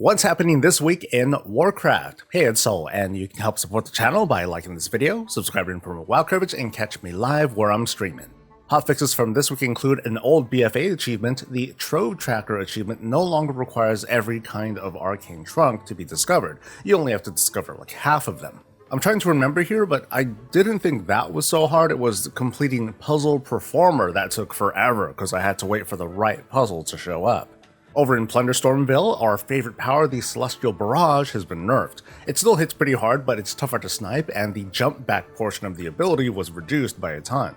What's happening this week in Warcraft? Hey, it's Soul, and you can help support the channel by liking this video, subscribing for more WoW coverage, and catch me live where I'm streaming. Hotfixes from this week include an old BFA achievement. The Trove Tracker achievement no longer requires every kind of arcane trunk to be discovered. You only have to discover like half of them. I'm trying to remember here, but I didn't think that was so hard. It was completing Puzzle Performer that took forever because I had to wait for the right puzzle to show up. Over in Plunderstormville, our favorite power, the Celestial Barrage, has been nerfed. It still hits pretty hard, but it's tougher to snipe, and the jump back portion of the ability was reduced by a ton.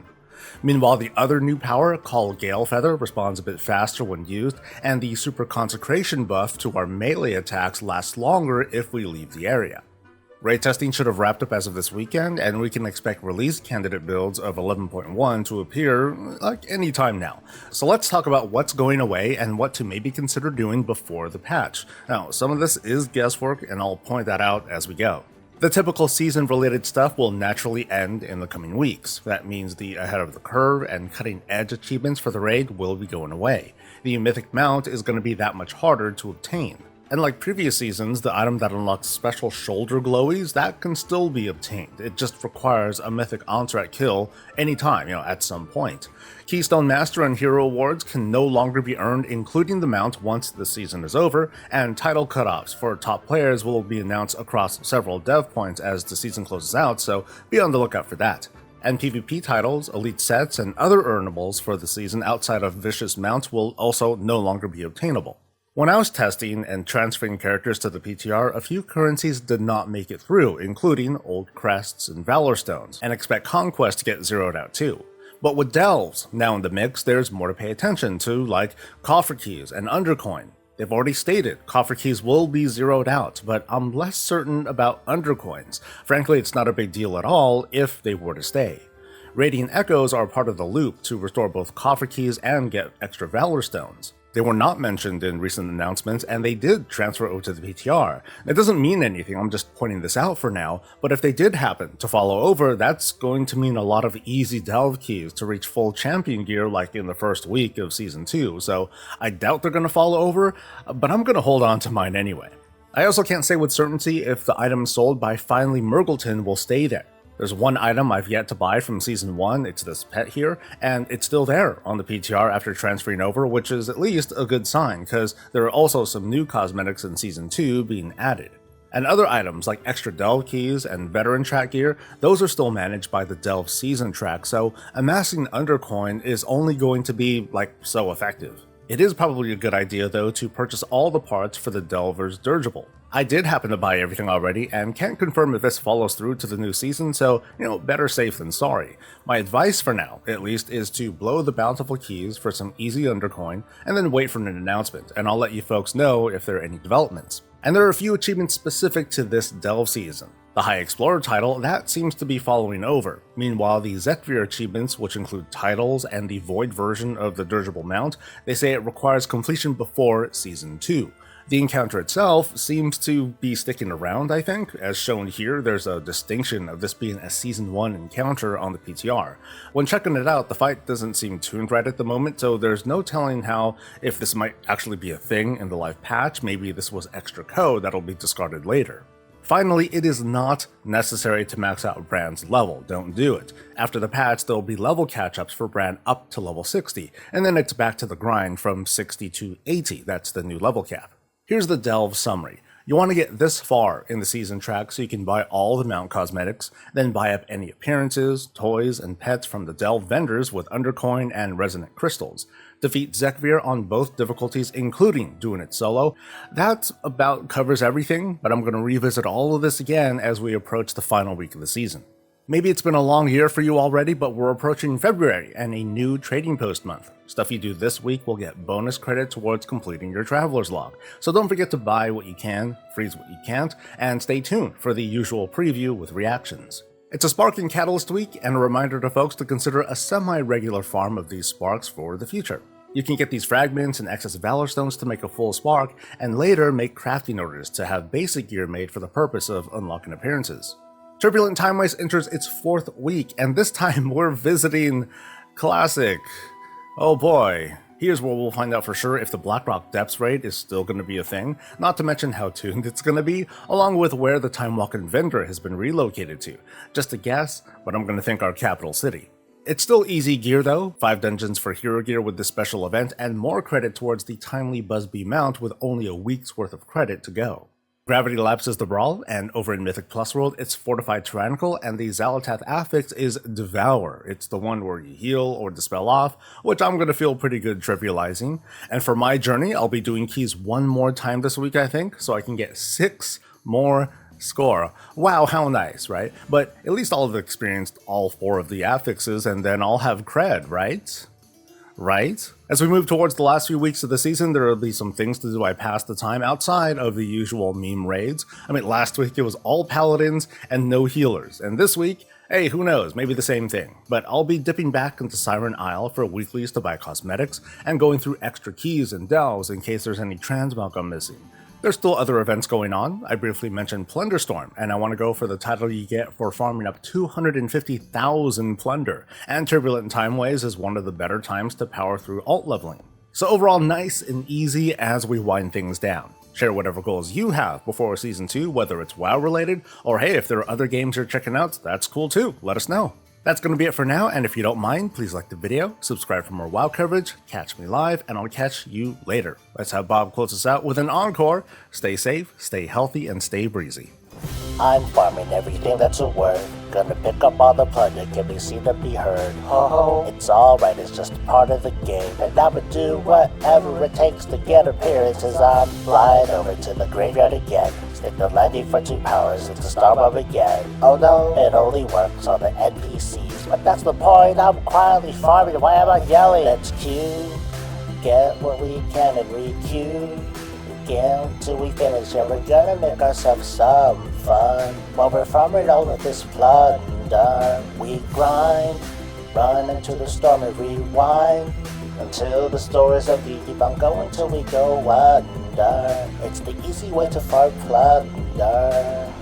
Meanwhile, the other new power, called Gale Feather, responds a bit faster when used, and the Super Consecration buff to our melee attacks lasts longer if we leave the area. Raid testing should have wrapped up as of this weekend, and we can expect release candidate builds of 11.1 to appear like any time now. So let's talk about what's going away and what to maybe consider doing before the patch. Now, some of this is guesswork, and I'll point that out as we go. The typical season-related stuff will naturally end in the coming weeks. That means the ahead of the curve and cutting edge achievements for the raid will be going away. The mythic mount is going to be that much harder to obtain. And like previous seasons, the item that unlocks special shoulder glowies, that can still be obtained. It just requires a mythic Ontrak kill anytime, at some point. Keystone Master and Hero Awards can no longer be earned, including the mount, once the season is over, and title cutoffs for top players will be announced across several dev points as the season closes out, so be on the lookout for that. And PvP titles, elite sets, and other earnables for the season outside of Vicious mounts will also no longer be obtainable. When I was testing and transferring characters to the PTR, a few currencies did not make it through, including Old Crests and Valor Stones, and expect Conquest to get zeroed out too. But with Delves now in the mix, there's more to pay attention to, like Coffer Keys and Undercoin. They've already stated Coffer Keys will be zeroed out, but I'm less certain about Undercoins. Frankly, it's not a big deal at all if they were to stay. Radiant Echoes are part of the loop to restore both Coffer Keys and get extra Valor Stones. They were not mentioned in recent announcements, and they did transfer over to the PTR. That doesn't mean anything, I'm just pointing this out for now, but if they did happen to follow over, that's going to mean a lot of easy delve keys to reach full champion gear like in the first week of Season 2, so I doubt they're going to follow over, but I'm going to hold on to mine anyway. I also can't say with certainty if the items sold by Finally Murgleton will stay there. There's one item I've yet to buy from Season 1, it's this pet here, and it's still there on the PTR after transferring over, which is at least a good sign, because there are also some new cosmetics in Season 2 being added. And other items like extra delve keys and veteran track gear, those are still managed by the delve season track, so amassing Undercoin is only going to be, so effective. It is probably a good idea though to purchase all the parts for the Delver's Dirigible. I did happen to buy everything already and can't confirm if this follows through to the new season, so better safe than sorry. My advice for now, at least, is to blow the bountiful keys for some easy Undercoin and then wait for an announcement, and I'll let you folks know if there are any developments. And there are a few achievements specific to this delve season. The High Explorer title, that seems to be following over. Meanwhile, the Zetvir achievements, which include titles and the Void version of the Dirigible Mount, they say it requires completion before Season 2. The encounter itself seems to be sticking around, I think. As shown here, there's a distinction of this being a Season 1 encounter on the PTR. When checking it out, the fight doesn't seem tuned right at the moment, so there's no telling if this might actually be a thing in the live patch. Maybe this was extra code that'll be discarded later. Finally, it is not necessary to max out Brand's level, don't do it. After the patch, there will be level catch-ups for Brand up to level 60, and then it's back to the grind from 60 to 80, that's the new level cap. Here's the delve summary. You want to get this far in the season track so you can buy all the mount cosmetics, then buy up any appearances, toys, and pets from the delve vendors with Undercoin and resonant crystals. Defeat Zekvir on both difficulties, including doing it solo. That about covers everything, but I'm going to revisit all of this again as we approach the final week of the season. Maybe it's been a long year for you already, but we're approaching February and a new trading post month. Stuff you do this week will get bonus credit towards completing your traveler's log. So don't forget to buy what you can, freeze what you can't, and stay tuned for the usual preview with reactions. It's a Spark and Catalyst week, and a reminder to folks to consider a semi-regular farm of these sparks for the future. You can get these fragments and excess Valor Stones to make a full spark, and later make crafting orders to have basic gear made for the purpose of unlocking appearances. Turbulent Timewise enters its 4th week, and this time we're visiting Classic. Oh boy. Here's where we'll find out for sure if the Blackrock Depths raid is still going to be a thing, not to mention how tuned it's going to be, along with where the Time Walking vendor has been relocated to. Just a guess, but I'm going to think our capital city. It's still easy gear though, 5 dungeons for hero gear with this special event, and more credit towards the timely Busby mount with only a week's worth of credit to go. Gravity Lapse is the Brawl, and over in Mythic Plus World, it's Fortified Tyrannical, and the Xalatath affix is Devour. It's the one where you heal or dispel off, which I'm going to feel pretty good trivializing. And for my journey, I'll be doing keys one more time this week, I think, so I can get 6 more score. Wow, how nice, right? But at least I'll have experienced all 4 of the affixes, and then I'll have cred, right? Right? As we move towards the last few weeks of the season, there will be some things to do by pass the time outside of the usual meme raids. I mean, last week it was all paladins and no healers, and this week, hey, who knows, maybe the same thing. But I'll be dipping back into Siren Isle for weeklies to buy cosmetics, and going through extra keys and delves in case there's any transmog I'm missing. There's still other events going on. I briefly mentioned Plunderstorm, and I want to go for the title you get for farming up 250,000 plunder, and Turbulent Timeways is one of the better times to power through alt leveling. So overall, nice and easy as we wind things down. Share whatever goals you have before Season 2, whether it's WoW related, or hey, if there are other games you're checking out, that's cool too, let us know. That's going to be it for now, and if you don't mind, please like the video, subscribe for more WoW coverage, catch me live, and I'll catch you later. Let's have Bob close us out with an encore. Stay safe, stay healthy, and stay breezy. I'm farming everything that's a word. Gonna pick up all the plunder, can be seen to be heard. Ho, it's alright, it's just a part of the game. And I would do whatever it takes to get appearances. I'm flying over to the graveyard again. Stick the landing for 2 powers into Star Bomb again. Oh no, it only works on the NPCs. But that's the point, I'm quietly farming. Why am I yelling? Let's queue, get what we can and re-queue. Till we finish, and we're gonna make ourselves some fun. While we're farming all of this plunder, we grind, run into the storm and rewind, until the stories of the debunk go until we go under. It's the easy way to farm plunder.